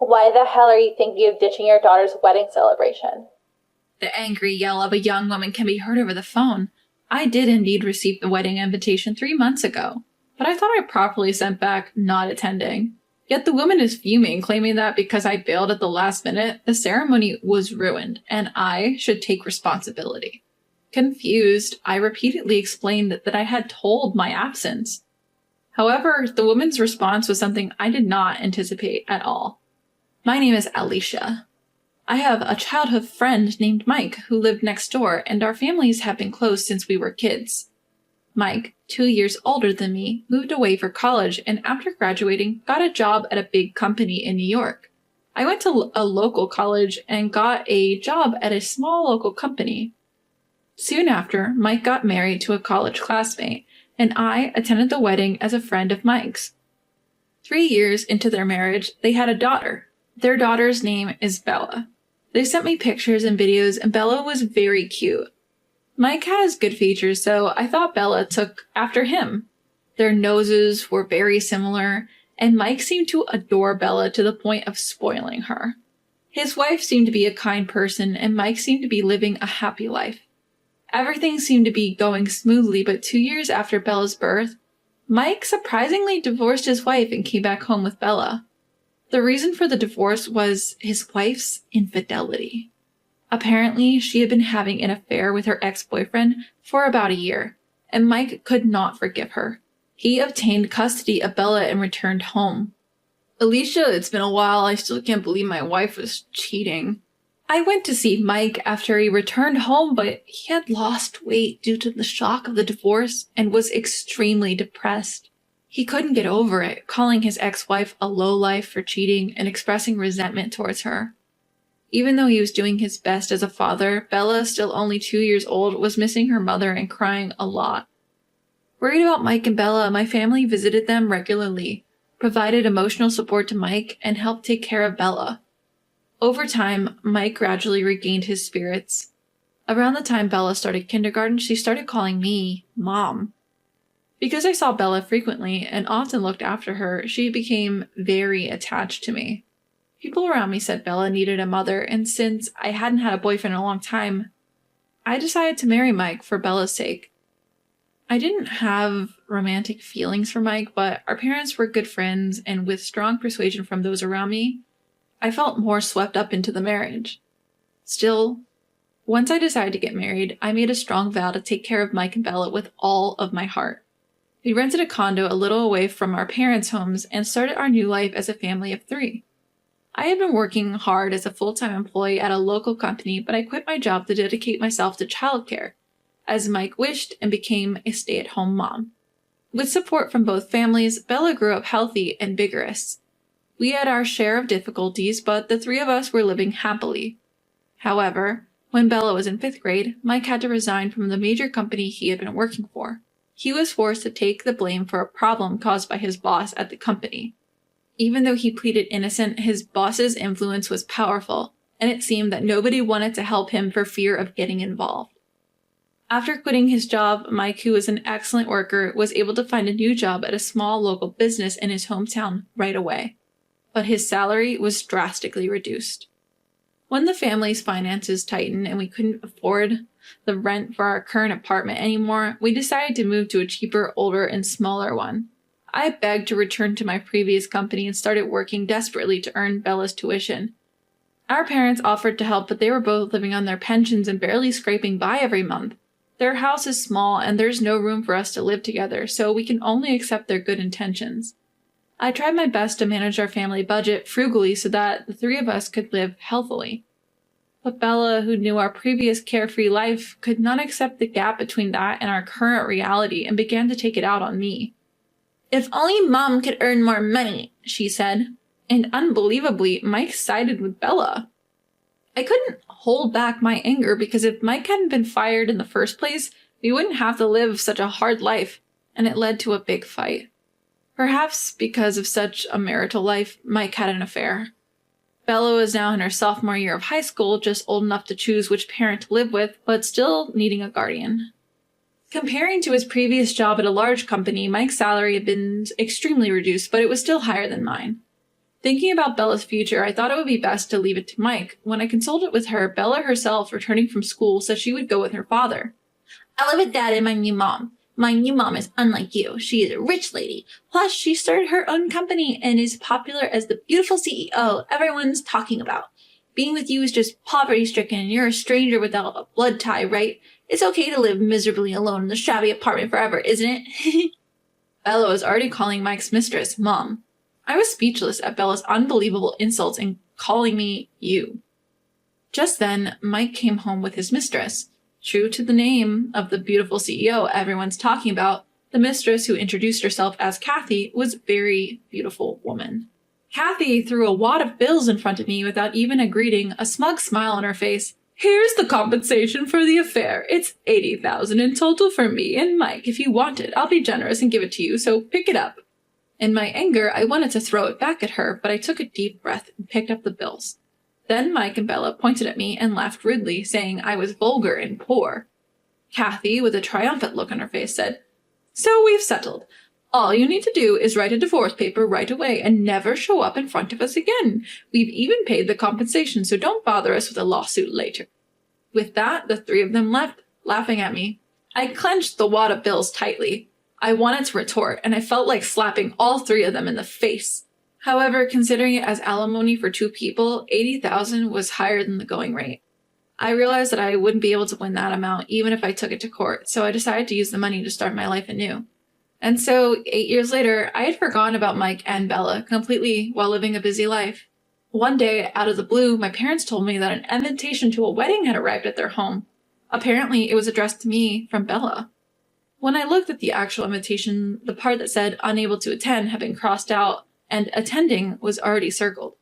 Why the hell are you thinking of ditching your daughter's wedding celebration? The angry yell of a young woman can be heard over the phone. I did indeed receive the wedding invitation 3 months ago, but I thought I properly sent back not attending. Yet the woman is fuming, claiming that because I bailed at the last minute, the ceremony was ruined, and I should take responsibility. Confused, I repeatedly explained that I had told my absence. However, the woman's response was something I did not anticipate at all. My name is Alicia. I have a childhood friend named Mike who lived next door, and our families have been close since we were kids. Mike, 2 years older than me, moved away for college and after graduating got a job at a big company in New York. I went to a local college and got a job at a small local company. Soon after, Mike got married to a college classmate, and I attended the wedding as a friend of Mike's. 3 years into their marriage, they had a daughter. Their daughter's name is Bella. They sent me pictures and videos, and Bella was very cute. Mike has good features, so I thought Bella took after him. Their noses were very similar, and Mike seemed to adore Bella to the point of spoiling her. His wife seemed to be a kind person, and Mike seemed to be living a happy life. Everything seemed to be going smoothly, but 2 years after Bella's birth, Mike surprisingly divorced his wife and came back home with Bella. The reason for the divorce was his wife's infidelity. Apparently, she had been having an affair with her ex-boyfriend for about a year, and Mike could not forgive her. He obtained custody of Bella and returned home. Alicia, it's been a while. I still can't believe my wife was cheating. I went to see Mike after he returned home, but he had lost weight due to the shock of the divorce and was extremely depressed. He couldn't get over it, calling his ex-wife a lowlife for cheating and expressing resentment towards her. Even though he was doing his best as a father, Bella, still only 2 years old, was missing her mother and crying a lot. Worried about Mike and Bella, my family visited them regularly, provided emotional support to Mike, and helped take care of Bella. Over time, Mike gradually regained his spirits. Around the time Bella started kindergarten, she started calling me Mom. Because I saw Bella frequently and often looked after her, she became very attached to me. People around me said Bella needed a mother, and since I hadn't had a boyfriend in a long time, I decided to marry Mike for Bella's sake. I didn't have romantic feelings for Mike, but our parents were good friends, and with strong persuasion from those around me, I felt more swept up into the marriage. Still, once I decided to get married, I made a strong vow to take care of Mike and Bella with all of my heart. We rented a condo a little away from our parents' homes and started our new life as a family of 3. I had been working hard as a full-time employee at a local company, but I quit my job to dedicate myself to childcare, as Mike wished, and became a stay-at-home mom. With support from both families, Bella grew up healthy and vigorous. We had our share of difficulties, but the 3 of us were living happily. However, when Bella was in 5th grade, Mike had to resign from the major company he had been working for. He was forced to take the blame for a problem caused by his boss at the company. Even though he pleaded innocent, his boss's influence was powerful, and it seemed that nobody wanted to help him for fear of getting involved. After quitting his job, Mike, who was an excellent worker, was able to find a new job at a small local business in his hometown right away. But his salary was drastically reduced. When the family's finances tightened and we couldn't afford the rent for our current apartment anymore, we decided to move to a cheaper, older, and smaller one. I begged to return to my previous company and started working desperately to earn Bella's tuition. Our parents offered to help, but they were both living on their pensions and barely scraping by every month. Their house is small and there's no room for us to live together, so we can only accept their good intentions. I tried my best to manage our family budget frugally so that the 3 of us could live healthily. But Bella, who knew our previous carefree life, could not accept the gap between that and our current reality and began to take it out on me. "If only Mom could earn more money," she said, and unbelievably, Mike sided with Bella. I couldn't hold back my anger because if Mike hadn't been fired in the first place, we wouldn't have to live such a hard life, and it led to a big fight. Perhaps because of such a marital life, Mike had an affair. Bella was now in her sophomore year of high school, just old enough to choose which parent to live with, but still needing a guardian. Comparing to his previous job at a large company, Mike's salary had been extremely reduced, but it was still higher than mine. Thinking about Bella's future, I thought it would be best to leave it to Mike. When I consulted with her, Bella herself, returning from school, said she would go with her father. I live with Dad and my new mom. My new mom is unlike you. She is a rich lady. Plus, she started her own company and is popular as the beautiful CEO everyone's talking about. Being with you is just poverty-stricken and you're a stranger without a blood tie, right? It's okay to live miserably alone in the shabby apartment forever, isn't it? Bella was already calling Mike's mistress Mom. I was speechless at Bella's unbelievable insults and calling me you. Just then, Mike came home with his mistress. True to the name of the beautiful CEO everyone's talking about, the mistress, who introduced herself as Kathy, was a very beautiful woman. Kathy threw a wad of bills in front of me without even a greeting, a smug smile on her face. Here's the compensation for the affair. It's $80,000 in total for me and Mike. If you want it, I'll be generous and give it to you, so pick it up. In my anger, I wanted to throw it back at her, but I took a deep breath and picked up the bills. Then Mike and Bella pointed at me and laughed rudely, saying I was vulgar and poor. Kathy, with a triumphant look on her face, said, So we've settled. All you need to do is write a divorce paper right away and never show up in front of us again. We've even paid the compensation, so don't bother us with a lawsuit later. With that, the three of them left, laughing at me. I clenched the wad of bills tightly. I wanted to retort, and I felt like slapping all three of them in the face. However, considering it as alimony for two people, $80,000 was higher than the going rate. I realized that I wouldn't be able to win that amount even if I took it to court, so I decided to use the money to start my life anew. And so, 8 years later, I had forgotten about Mike and Bella completely while living a busy life. One day, out of the blue, my parents told me that an invitation to a wedding had arrived at their home. Apparently, it was addressed to me from Bella. When I looked at the actual invitation, the part that said unable to attend had been crossed out, and attending was already circled.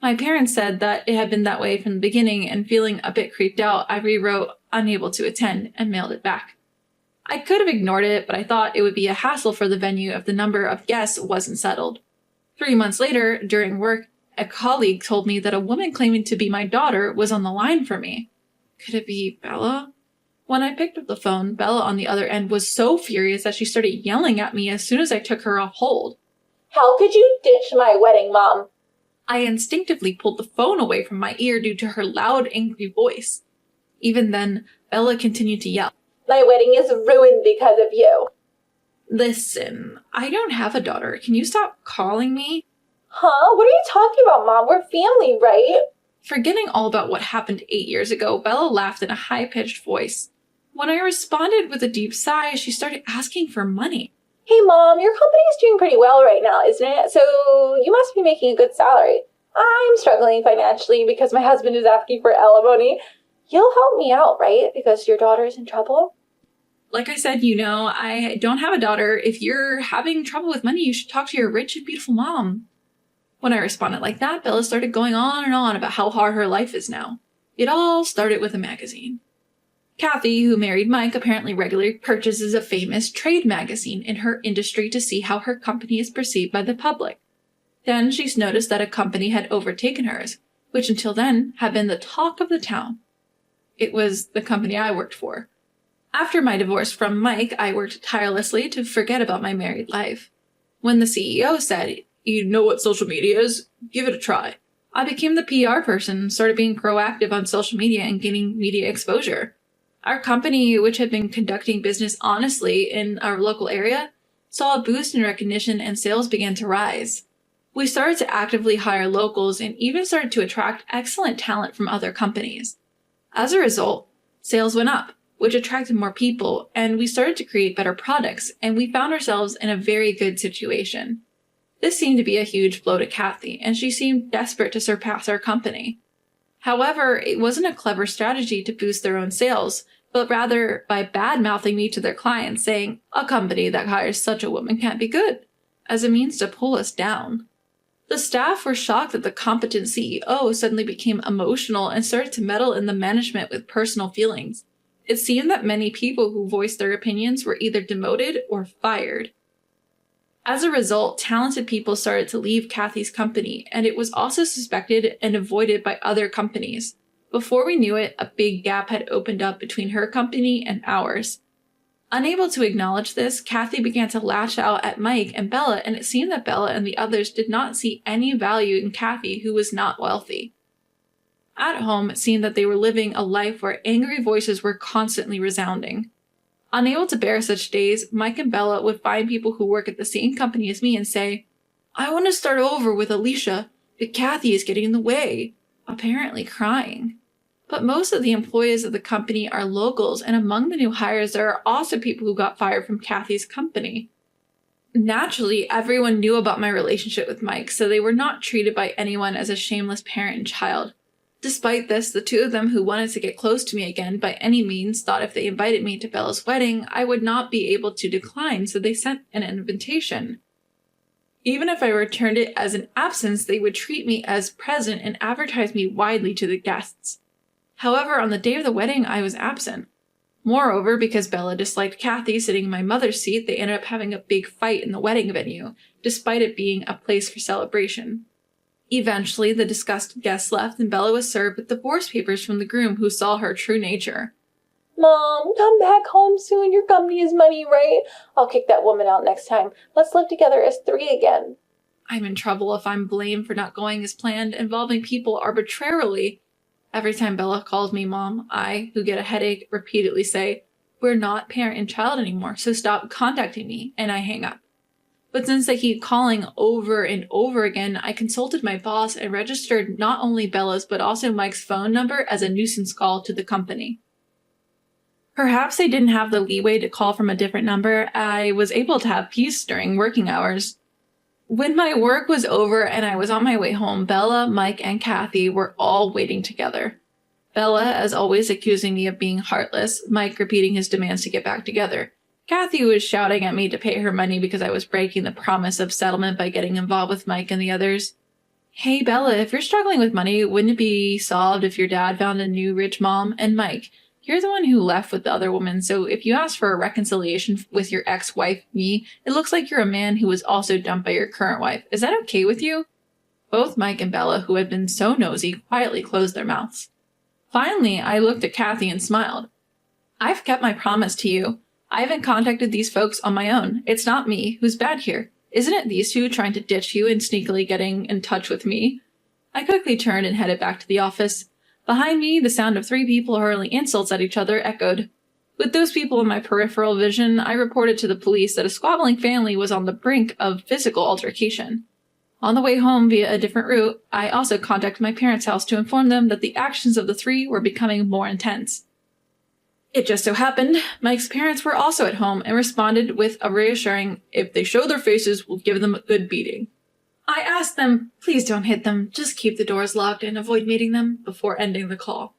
My parents said that it had been that way from the beginning, and feeling a bit creeped out, I rewrote unable to attend and mailed it back. I could have ignored it, but I thought it would be a hassle for the venue if the number of guests wasn't settled. 3 months later, during work, a colleague told me that a woman claiming to be my daughter was on the line for me. Could it be Bella? When I picked up the phone, Bella on the other end was so furious that she started yelling at me as soon as I took her off hold. How could you ditch my wedding, Mom? I instinctively pulled the phone away from my ear due to her loud, angry voice. Even then, Bella continued to yell. My wedding is ruined because of you. Listen, I don't have a daughter. Can you stop calling me? Huh? What are you talking about, Mom? We're family, right? Forgetting all about what happened 8 years ago, Bella laughed in a high-pitched voice. When I responded with a deep sigh, she started asking for money. Hey, Mom, your company is doing pretty well right now, isn't it? So you must be making a good salary. I'm struggling financially because my husband is asking for alimony. You'll help me out, right? Because your daughter's in trouble? Like I said, I don't have a daughter. If you're having trouble with money, you should talk to your rich and beautiful mom. When I responded like that, Bella started going on and on about how hard her life is now. It all started with a magazine. Kathy, who married Mike, apparently regularly purchases a famous trade magazine in her industry to see how her company is perceived by the public. Then she's noticed that a company had overtaken hers, which until then had been the talk of the town. It was the company I worked for. After my divorce from Mike, I worked tirelessly to forget about my married life. When the CEO said, "You know what social media is? Give it a try," I became the PR person and started being proactive on social media and gaining media exposure. Our company, which had been conducting business honestly in our local area, saw a boost in recognition and sales began to rise. We started to actively hire locals and even started to attract excellent talent from other companies. As a result, sales went up, which attracted more people, and we started to create better products, and we found ourselves in a very good situation. This seemed to be a huge blow to Kathy, and she seemed desperate to surpass our company. However, it wasn't a clever strategy to boost their own sales, but rather by bad-mouthing me to their clients, saying, "A company that hires such a woman can't be good," as a means to pull us down. The staff were shocked that the competent CEO suddenly became emotional and started to meddle in the management with personal feelings. It seemed that many people who voiced their opinions were either demoted or fired. As a result, talented people started to leave Kathy's company, and it was also suspected and avoided by other companies. Before we knew it, a big gap had opened up between her company and ours. Unable to acknowledge this, Kathy began to lash out at Mike and Bella, and it seemed that Bella and the others did not see any value in Kathy, who was not wealthy. At home, it seemed that they were living a life where angry voices were constantly resounding. Unable to bear such days, Mike and Bella would find people who work at the same company as me and say, "I want to start over with Alicia, but Kathy is getting in the way," apparently crying. But most of the employees of the company are locals, and among the new hires there are also people who got fired from Kathy's company. Naturally, everyone knew about my relationship with Mike, so they were not treated by anyone as a shameless parent and child. Despite this, the two of them who wanted to get close to me again by any means thought if they invited me to Bella's wedding, I would not be able to decline, so they sent an invitation. Even if I returned it as an absence, they would treat me as present and advertise me widely to the guests. However, on the day of the wedding, I was absent. Moreover, because Bella disliked Kathy sitting in my mother's seat, they ended up having a big fight in the wedding venue, despite it being a place for celebration. Eventually, the disgusted guests left and Bella was served with divorce papers from the groom, who saw her true nature. "Mom, come back home soon. Your company is money, right? I'll kick that woman out next time. Let's live together as three again." I'm in trouble if I'm blamed for not going as planned, involving people arbitrarily. Every time Bella calls me mom, I, who get a headache, repeatedly say, "We're not parent and child anymore, so stop contacting me," and I hang up. But since they keep calling over and over again, I consulted my boss and registered not only Bella's but also Mike's phone number as a nuisance call to the company. Perhaps they didn't have the leeway to call from a different number. I was able to have peace during working hours. When my work was over and I was on my way home, Bella, Mike, and Kathy were all waiting together. Bella, as always, accusing me of being heartless, Mike repeating his demands to get back together. Kathy was shouting at me to pay her money because I was breaking the promise of settlement by getting involved with Mike and the others. "Hey, Bella, if you're struggling with money, wouldn't it be solved if your dad found a new rich mom? And Mike, you're the one who left with the other woman, so if you ask for a reconciliation with your ex-wife, me, it looks like you're a man who was also dumped by your current wife. Is that okay with you?" Both Mike and Bella, who had been so nosy, quietly closed their mouths. Finally, I looked at Kathy and smiled. "I've kept my promise to you. I haven't contacted these folks on my own. It's not me who's bad here. Isn't it these two trying to ditch you and sneakily getting in touch with me?" I quickly turned and headed back to the office. Behind me, the sound of three people hurling insults at each other echoed. With those people in my peripheral vision, I reported to the police that a squabbling family was on the brink of physical altercation. On the way home via a different route, I also contacted my parents' house to inform them that the actions of the three were becoming more intense. It just so happened, Mike's parents were also at home and responded with a reassuring, "If they show their faces, we'll give them a good beating." I asked them, "Please don't hit them, just keep the doors locked and avoid meeting them," before ending the call.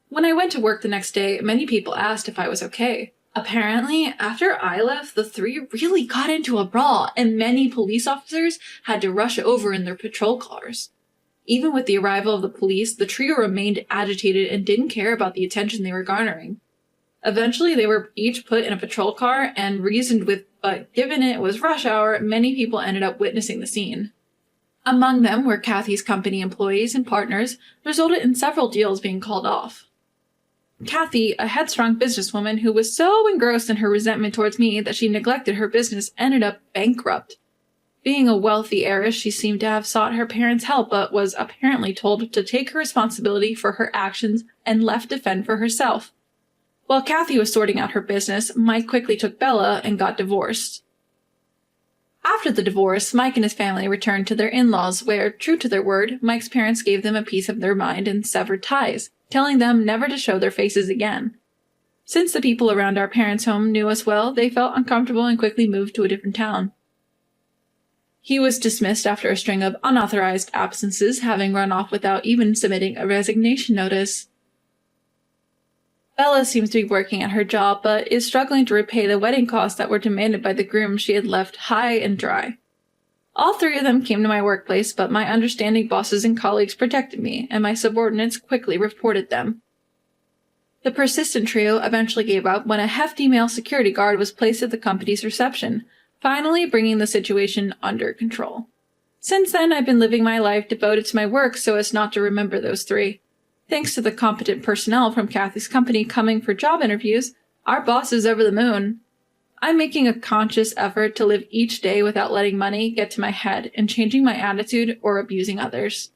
When I went to work the next day, many people asked if I was okay. Apparently, after I left, the three really got into a brawl, and many police officers had to rush over in their patrol cars. Even with the arrival of the police, the trio remained agitated and didn't care about the attention they were garnering. Eventually, they were each put in a patrol car and reasoned with, but given it was rush hour, many people ended up witnessing the scene. Among them were Kathy's company employees and partners, resulted in several deals being called off. Kathy, a headstrong businesswoman who was so engrossed in her resentment towards me that she neglected her business, ended up bankrupt. Being a wealthy heiress, she seemed to have sought her parents' help, but was apparently told to take her responsibility for her actions and left to fend for herself. While Kathy was sorting out her business, Mike quickly took Bella and got divorced. After the divorce, Mike and his family returned to their in-laws, where, true to their word, Mike's parents gave them a piece of their mind and severed ties, telling them never to show their faces again. Since the people around our parents' home knew us well, they felt uncomfortable and quickly moved to a different town. He was dismissed after a string of unauthorized absences, having run off without even submitting a resignation notice. Bella seems to be working at her job, but is struggling to repay the wedding costs that were demanded by the groom she had left high and dry. All three of them came to my workplace, but my understanding bosses and colleagues protected me, and my subordinates quickly reported them. The persistent trio eventually gave up when a hefty male security guard was placed at the company's reception, finally bringing the situation under control. Since then, I've been living my life devoted to my work so as not to remember those three. Thanks to the competent personnel from Kathy's company coming for job interviews, Our boss is over the moon. I'm making a conscious effort to live each day without letting money get to my head and changing my attitude or abusing others.